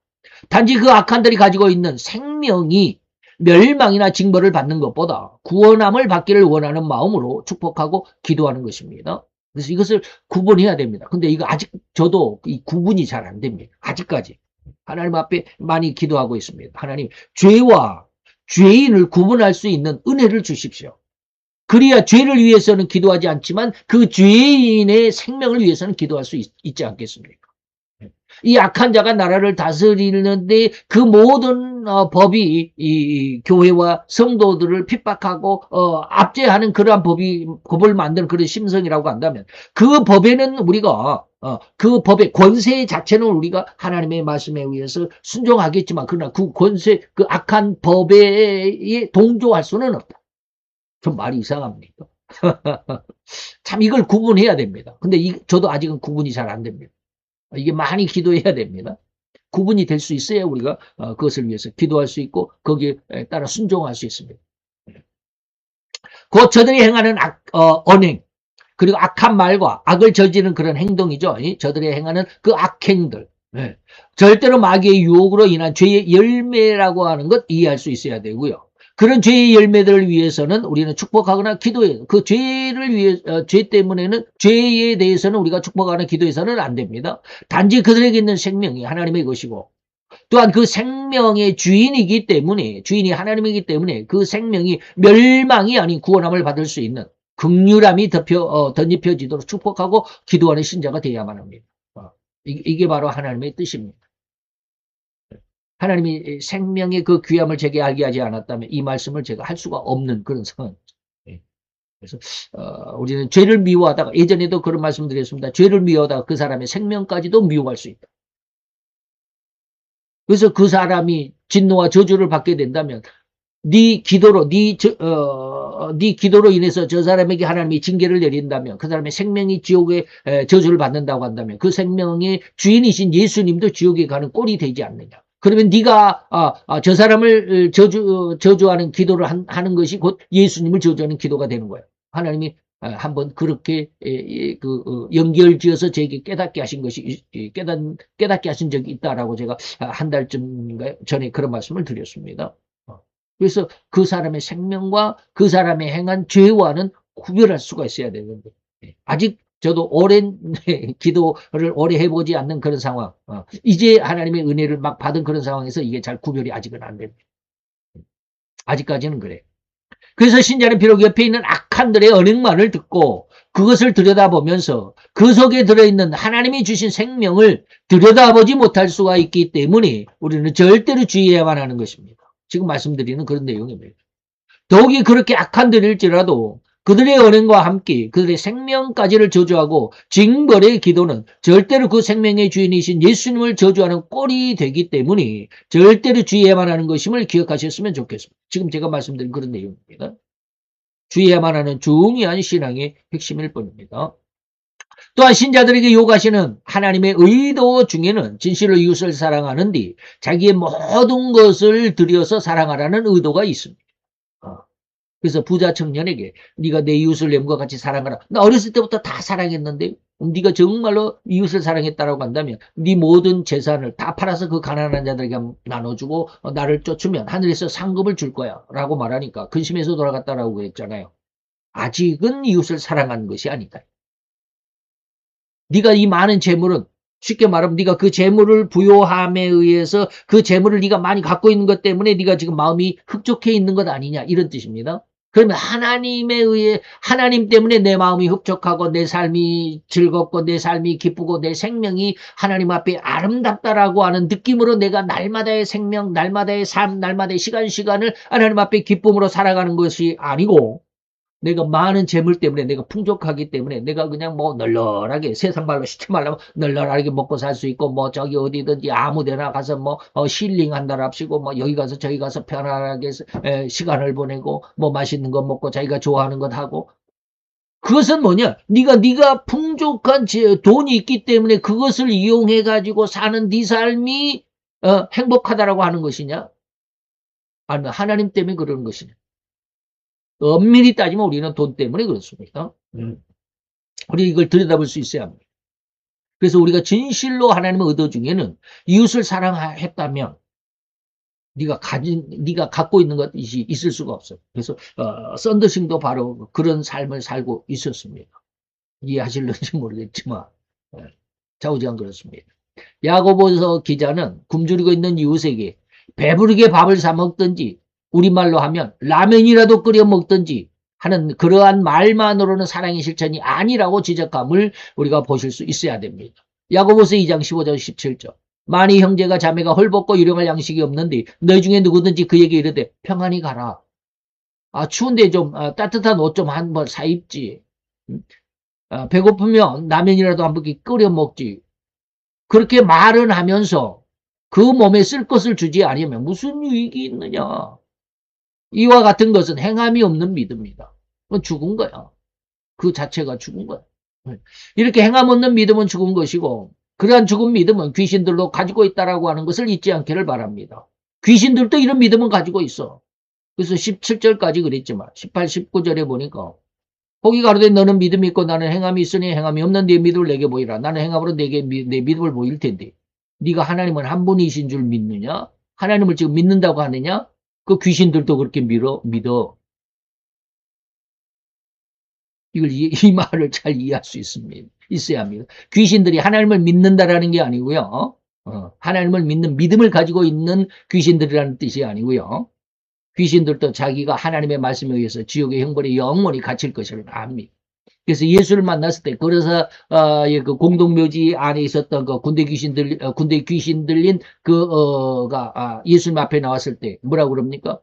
단지 그 악한들이 가지고 있는 생명이 멸망이나 징벌을 받는 것보다 구원함을 받기를 원하는 마음으로 축복하고 기도하는 것입니다. 그래서 이것을 구분해야 됩니다. 근데 이거 아직 저도 이 구분이 잘 안 됩니다. 아직까지. 하나님 앞에 많이 기도하고 있습니다. 하나님, 죄와 죄인을 구분할 수 있는 은혜를 주십시오. 그래야 죄를 위해서는 기도하지 않지만 그 죄인의 생명을 위해서는 기도할 수 있지 않겠습니까? 이 악한 자가 나라를 다스리는데 그 모든 법이 이 교회와 성도들을 핍박하고 압제하는 그러한 법을 만드는 그런 심성이라고 한다면 그 법에는 우리가 그 법의 권세 자체는 우리가 하나님의 말씀에 의해서 순종하겠지만, 그러나 그 권세, 그 악한 법에 동조할 수는 없다. 좀 말이 이상합니까? 참 이걸 구분해야 됩니다. 근데 저도 아직은 구분이 잘 안 됩니다. 이게 많이 기도해야 됩니다. 구분이 될 수 있어야 우리가 그것을 위해서 기도할 수 있고 거기에 따라 순종할 수 있습니다. 곧 저들이 행하는 언행, 그리고 악한 말과 악을 저지르는 그런 행동이죠. 저들이 행하는 그 악행들. 네. 절대로 마귀의 유혹으로 인한 죄의 열매라고 하는 것 이해할 수 있어야 되고요. 그런 죄의 열매들을 위해서는 우리는 축복하거나 기도해요. 그 죄를 위해, 죄 때문에는, 죄에 대해서는 우리가 축복하거나 기도해서는 안 됩니다. 단지 그들에게 있는 생명이 하나님의 것이고, 또한 그 생명의 주인이기 때문에, 주인이 하나님이기 때문에 그 생명이 멸망이 아닌 구원함을 받을 수 있는 긍휼함이 덧입혀지도록 축복하고 기도하는 신자가 되어야만 합니다. 이게 바로 하나님의 뜻입니다. 하나님이 생명의 그 귀함을 제게 알게 하지 않았다면 이 말씀을 제가 할 수가 없는 그런 상황입니다. 그래서 우리는 죄를 미워하다가, 예전에도 그런 말씀 드렸습니다. 죄를 미워하다가 그 사람의 생명까지도 미워할 수 있다. 그래서 그 사람이 진노와 저주를 받게 된다면 네 기도로 인해서 저 사람에게 하나님이 징계를 내린다면, 그 사람의 생명이 지옥에 저주를 받는다고 한다면 그 생명의 주인이신 예수님도 지옥에 가는 꼴이 되지 않느냐. 그러면 네가 저 사람을 저주하는 기도를 하는 것이 곧 예수님을 저주하는 기도가 되는 거예요. 하나님이 한번 그렇게 연결지어서 제게 깨닫게 하신 것이, 깨닫게 하신 적이 있다라고 제가 한 달쯤 전에 그런 말씀을 드렸습니다. 그래서 그 사람의 생명과 그 사람의 행한 죄와는 구별할 수가 있어야 되는데, 아직 저도 오랜 기도를 오래 해보지 않는 그런 상황, 이제 하나님의 은혜를 막 받은 그런 상황에서 이게 잘 구별이 아직은 안 됩니다. 아직까지는 그래요. 그래서 신자는 비록 옆에 있는 악한들의 언행만을 듣고 그것을 들여다보면서 그 속에 들어있는 하나님이 주신 생명을 들여다보지 못할 수가 있기 때문에 우리는 절대로 주의해야만 하는 것입니다. 지금 말씀드리는 그런 내용입니다. 더욱이 그렇게 악한들일지라도 그들의 언행과 함께 그들의 생명까지를 저주하고 징벌의 기도는 절대로 그 생명의 주인이신 예수님을 저주하는 꼴이 되기 때문에 절대로 주의해야만 하는 것임을 기억하셨으면 좋겠습니다. 지금 제가 말씀드린 그런 내용입니다. 주의해야만 하는 중요한 신앙의 핵심일 뿐입니다. 또한 신자들에게 요구하시는 하나님의 의도 중에는 진실로 이웃을 사랑하는 뒤 자기의 모든 것을 들여서 사랑하라는 의도가 있습니다. 그래서 부자 청년에게 네가 내 이웃을 내 몸과 같이 사랑하라. 나 어렸을 때부터 다 사랑했는데 네가 정말로 이웃을 사랑했다라고 한다면 네 모든 재산을 다 팔아서 그 가난한 자들에게 나눠주고 나를 쫓으면 하늘에서 상급을 줄 거야 라고 말하니까 근심해서 돌아갔다라고 했잖아요. 아직은 이웃을 사랑하는 것이 아니다. 네가 이 많은 재물은, 쉽게 말하면 네가 그 재물을 부요함에 의해서 그 재물을 네가 많이 갖고 있는 것 때문에 네가 지금 마음이 흡족해 있는 것 아니냐, 이런 뜻입니다. 그러면 하나님에 의해, 하나님 때문에 내 마음이 흡족하고 내 삶이 즐겁고 내 삶이 기쁘고 내 생명이 하나님 앞에 아름답다라고 하는 느낌으로 내가 날마다의 생명, 날마다의 삶, 날마다의 시간을 하나님 앞에 기쁨으로 살아가는 것이 아니고, 내가 많은 재물 때문에, 내가 풍족하기 때문에 내가 그냥 뭐 널널하게, 세상 말로 쉽게 말하면 널널하게 먹고 살 수 있고, 뭐 저기 어디든지 아무 데나 가서 뭐 힐링한다랍시고, 뭐 여기 가서 저기 가서 편안하게 시간을 보내고, 뭐 맛있는 거 먹고 자기가 좋아하는 것 하고. 그것은 뭐냐? 네가 풍족한 돈이 있기 때문에 그것을 이용해 가지고 사는 네 삶이 행복하다라고 하는 것이냐? 아니면 하나님 때문에 그러는 것이냐? 엄밀히 따지면 우리는 돈 때문에 그렇습니다. 우리 이걸 들여다볼 수 있어야 합니다. 그래서 우리가 진실로 하나님의 의도 중에는 이웃을 사랑했다면 네가 갖고 있는 것이 있을 수가 없어요. 그래서 썬더싱도 바로 그런 삶을 살고 있었습니다. 이해하실는지 모르겠지만 좌우지간 그렇습니다. 야고보서 기자는 굶주리고 있는 이웃에게 배부르게 밥을 사 먹든지, 우리말로 하면 라면이라도 끓여 먹든지 하는 그러한 말만으로는 사랑의 실천이 아니라고 지적함을 우리가 보실 수 있어야 됩니다. 야고보서 2장 15절 17절. 만일 형제가 자매가 헐벗고 유령할 양식이 없는데 너희 중에 누구든지 그에게 이르되 평안히 가라. 추운데 좀 따뜻한 옷 좀 한 벌 사입지. 배고프면 라면이라도 한 번 끓여 먹지. 그렇게 말은 하면서 그 몸에 쓸 것을 주지 아니면 무슨 유익이 있느냐. 이와 같은 것은 행함이 없는 믿음이다. 그건 죽은 거야. 그 자체가 죽은 거야. 이렇게 행함 없는 믿음은 죽은 것이고, 그러한 죽은 믿음은 귀신들도 가지고 있다라고 하는 것을 잊지 않기를 바랍니다. 귀신들도 이런 믿음은 가지고 있어. 그래서 17절까지 그랬지만 18, 19절에 보니까 거기 가로되 너는 믿음이 있고 나는 행함이 있으니 행함이 없는 네 믿음을 내게 보이라. 나는 행함으로 내게 내 믿음을 보일 텐데 네가 하나님은 한 분이신 줄 믿느냐? 하나님을 지금 믿는다고 하느냐? 그 귀신들도 그렇게 믿어. 이 말을 잘 이해할 수 있어야 합니다. 귀신들이 하나님을 믿는다라는 게 아니고요. 하나님을 믿는 믿음을 가지고 있는 귀신들이라는 뜻이 아니고요. 귀신들도 자기가 하나님의 말씀에 의해서 지옥의 형벌에 영원히 갇힐 것을 압니다. 그래서 예수를 만났을 때, 그래서 그 공동묘지 안에 있었던 그 군대 귀신 들린 그가 예수님 앞에 나왔을 때 뭐라고 그럽니까?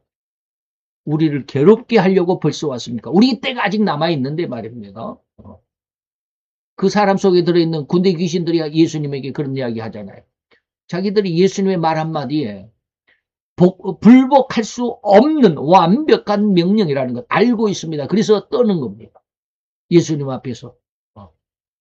우리를 괴롭게 하려고 벌써 왔습니까? 우리 때가 아직 남아 있는데 말입니다. 그 사람 속에 들어있는 군대 귀신들이 예수님에게 그런 이야기 하잖아요. 자기들이 예수님의 말 한마디에 불복할 수 없는 완벽한 명령이라는 걸 알고 있습니다. 그래서 떠는 겁니다. 예수님 앞에서.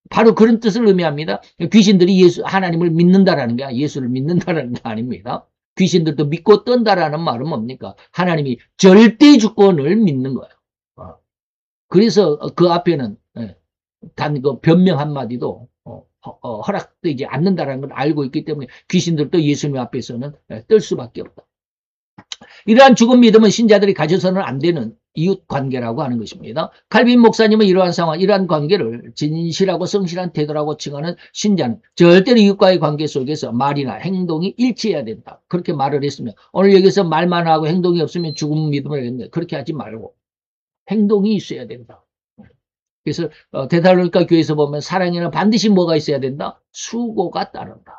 바로 그런 뜻을 의미합니다. 귀신들이 하나님을 믿는다라는 게 예수를 믿는다라는 게 아닙니다. 귀신들도 믿고 떤다라는 말은 뭡니까? 하나님이 절대 주권을 믿는 거예요. 그래서 그 앞에는 단 그 변명 한마디도 허락되지 않는다라는 걸 알고 있기 때문에 귀신들도 예수님 앞에서는 떨 수밖에 없다. 이러한 죽은 믿음은 신자들이 가져서는 안 되는 이웃 관계라고 하는 것입니다. 칼빈 목사님은 이러한 상황, 이러한 관계를 진실하고 성실한 태도라고 칭하는 신자는 절대로 이웃과의 관계 속에서 말이나 행동이 일치해야 된다. 그렇게 말을 했으면 오늘 여기서 말만 하고 행동이 없으면 죽은 믿음을 했는데 그렇게 하지 말고 행동이 있어야 된다. 그래서 데살로니가 교회에서 보면 사랑에는 반드시 뭐가 있어야 된다? 수고가 따른다.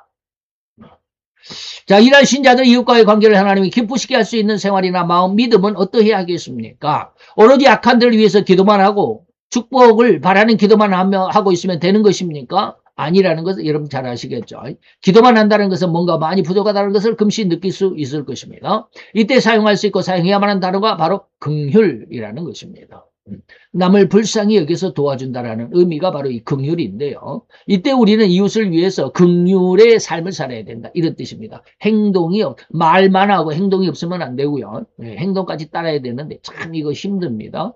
자, 이러한 신자들 이웃과의 관계를 하나님이 기쁘시게 할 수 있는 생활이나 마음, 믿음은 어떠해야 하겠습니까? 오로지 약한 데를 위해서 기도만 하고 축복을 바라는 기도만 하고 있으면 되는 것입니까? 아니라는 것을 여러분 잘 아시겠죠? 기도만 한다는 것은 뭔가 많이 부족하다는 것을 금시 느낄 수 있을 것입니다. 이때 사용할 수 있고 사용해야만 하는 단어가 바로 긍휼이라는 것입니다. 남을 불쌍히 여기서 도와준다라는 의미가 바로 이 긍휼인데요. 이때 우리는 이웃을 위해서 긍휼의 삶을 살아야 된다. 이런 뜻입니다. 말만 하고 행동이 없으면 안 되고요. 행동까지 따라야 되는데 참 이거 힘듭니다.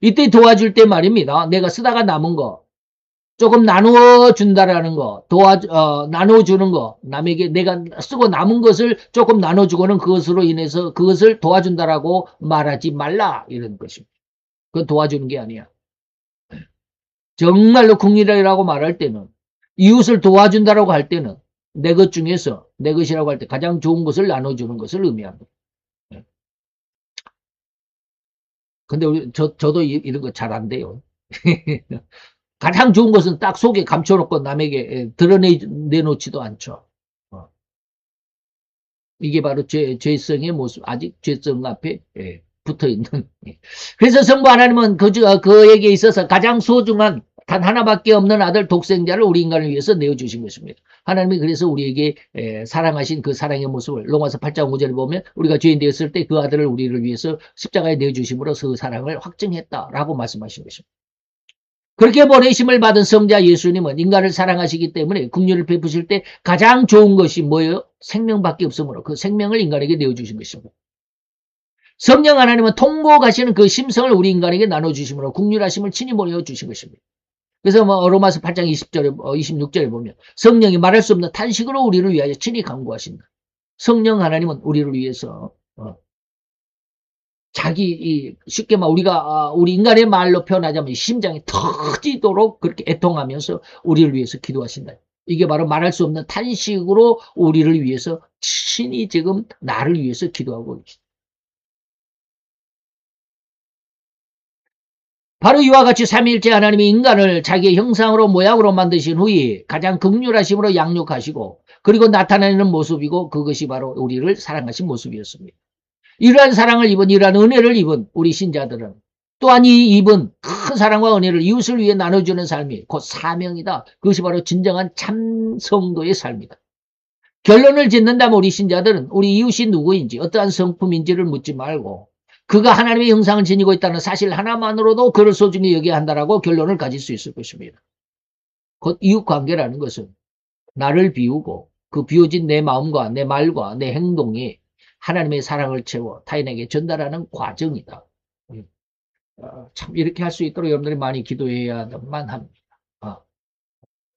이때 도와줄 때 말입니다. 내가 쓰다가 남은 거 조금 나누어 준다라는 거, 나눠주는 거, 남에게 내가 쓰고 남은 것을 조금 나눠주고는 그것으로 인해서 그것을 도와준다라고 말하지 말라. 이런 것입니다. 그건 도와주는 게 아니야. 정말로 긍휼이라고 말할 때는 이웃을 도와준다라고 할 때는 내 것 중에서 내 것이라고 할 때 가장 좋은 것을 나눠주는 것을 의미합니다. 근데 저도 이런 거 잘 안 돼요. 가장 좋은 것은 딱 속에 감춰놓고 남에게 내놓지도 않죠. 이게 바로 죄성의 모습, 아직 죄성 앞에 붙어있는. 그래서 성부 하나님은 그에게 있어서 가장 소중한 단 하나밖에 없는 아들 독생자를 우리 인간을 위해서 내어주신 것입니다. 하나님이 그래서 우리에게 사랑하신 그 사랑의 모습을 로마서 8장 5절에 보면 우리가 죄인 되었을 때 그 아들을 우리를 위해서 십자가에 내어주심으로써 그 사랑을 확증했다라고 말씀하신 것입니다. 그렇게 보내심을 받은 성자 예수님은 인간을 사랑하시기 때문에 긍휼을 베푸실 때 가장 좋은 것이 뭐예요? 생명밖에 없으므로 그 생명을 인간에게 내어주신 것입니다. 성령 하나님은 통곡하시는 그 심성을 우리 인간에게 나눠주심으로 긍휼하심을 친히 보내주신 것입니다. 그래서 로마서 8장 26절에 보면 성령이 말할 수 없는 탄식으로 우리를 위하여 친히 간구하신다. 성령 하나님은 우리를 위해서 쉽게 우리 인간의 말로 표현하자면 심장이 터지도록 그렇게 애통하면서 우리를 위해서 기도하신다. 이게 바로 말할 수 없는 탄식으로 우리를 위해서 친히 지금 나를 위해서 기도하고 계십니다. 바로 이와 같이 삼위일체 하나님이 인간을 자기의 형상으로 모양으로 만드신 후에 가장 긍휼하심으로 양육하시고 그리고 나타내는 모습이고 그것이 바로 우리를 사랑하신 모습이었습니다. 이러한 사랑을 입은 이러한 은혜를 입은 우리 신자들은 또한 입은 큰 사랑과 은혜를 이웃을 위해 나눠주는 삶이 곧 사명이다. 그것이 바로 진정한 참 성도의 삶이다. 결론을 짓는다면 우리 신자들은 우리 이웃이 누구인지 어떠한 성품인지를 묻지 말고 그가 하나님의 형상을 지니고 있다는 사실 하나만으로도 그를 소중히 여겨야 한다라고 결론을 가질 수 있을 것입니다. 곧 이웃관계라는 것은 나를 비우고 그 비워진 내 마음과 내 말과 내 행동이 하나님의 사랑을 채워 타인에게 전달하는 과정이다. 참 이렇게 할 수 있도록 여러분들이 많이 기도해야만 합니다.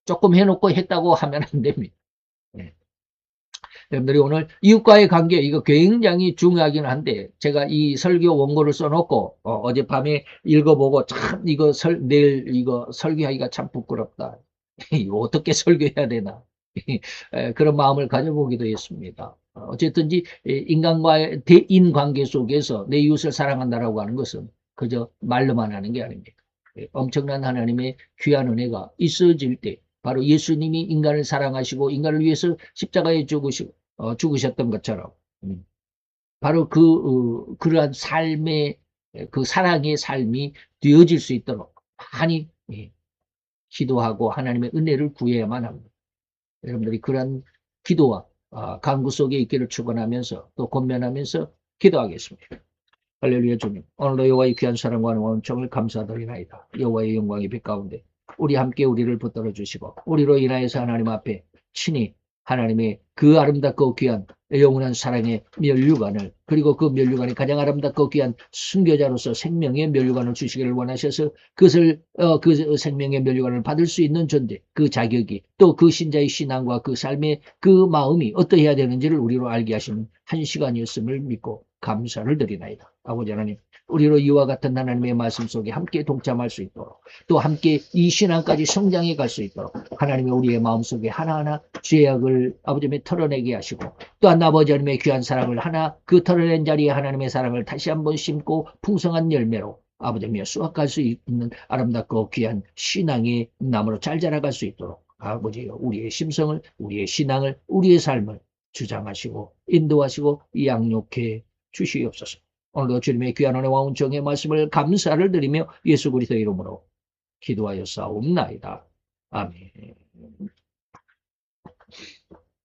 조금 해놓고 했다고 하면 안 됩니다. 네. 여러분들이 오늘 이웃과의 관계 이거 굉장히 중요하긴 한데 제가 이 설교 원고를 써놓고 어젯밤에 읽어보고 참 이거 내일 이거 설교하기가 참 부끄럽다. 이거 어떻게 설교해야 되나 그런 마음을 가져보기도 했습니다. 어쨌든지 인간과의 대인관계 속에서 내 이웃을 사랑한다라고 하는 것은 그저 말로만 하는 게 아닙니다. 엄청난 하나님의 귀한 은혜가 있어질 때 바로 예수님이 인간을 사랑하시고 인간을 위해서 십자가에 죽으셨던 것처럼 바로 그러한 삶의 그 사랑의 삶이 되어질 수 있도록 많이 기도하고 하나님의 은혜를 구해야만 합니다. 여러분들이 그러한 기도와 간구 속에 있기를 축원하면서 또 권면하면서 기도하겠습니다. 할렐루야. 주님, 오늘도 여호와의 귀한 사랑과 원총을 감사드리나이다. 여호와의 영광의 빛 가운데 우리 함께 우리를 붙들어 주시고 우리로 인하여서 하나님 앞에 친히 하나님의 그 아름답고 귀한 영원한 사랑의 면류관을 그리고 그 면류관이 가장 아름답고 귀한 순교자로서 생명의 면류관을 주시기를 원하셔서 그것을 그 생명의 면류관을 받을 수 있는 존재 그 자격이 또 그 신자의 신앙과 그 삶의 그 마음이 어떠해야 되는지를 우리로 알게 하시는 한 시간이었음을 믿고 감사를 드리나이다. 아버지 하나님, 우리로 이와 같은 하나님의 말씀 속에 함께 동참할 수 있도록 또 함께 이 신앙까지 성장해 갈 수 있도록 하나님의 우리의 마음속에 하나하나 죄악을 아버지의 털어내게 하시고 또한 아버지 하나님의 귀한 사랑을 하나 그 털어낸 자리에 하나님의 사랑을 다시 한번 심고 풍성한 열매로 아버지며 수확할 수 있는 아름답고 귀한 신앙의 나무로 잘 자라갈 수 있도록 아버지여 우리의 심성을 우리의 신앙을 우리의 삶을 주장하시고 인도하시고 양육해 주시옵소서. 오늘도 주님의 귀한 은혜와 은총의 말씀을 감사를 드리며 예수 그리스도의 이름으로 기도하여 싸움나이다. 아멘.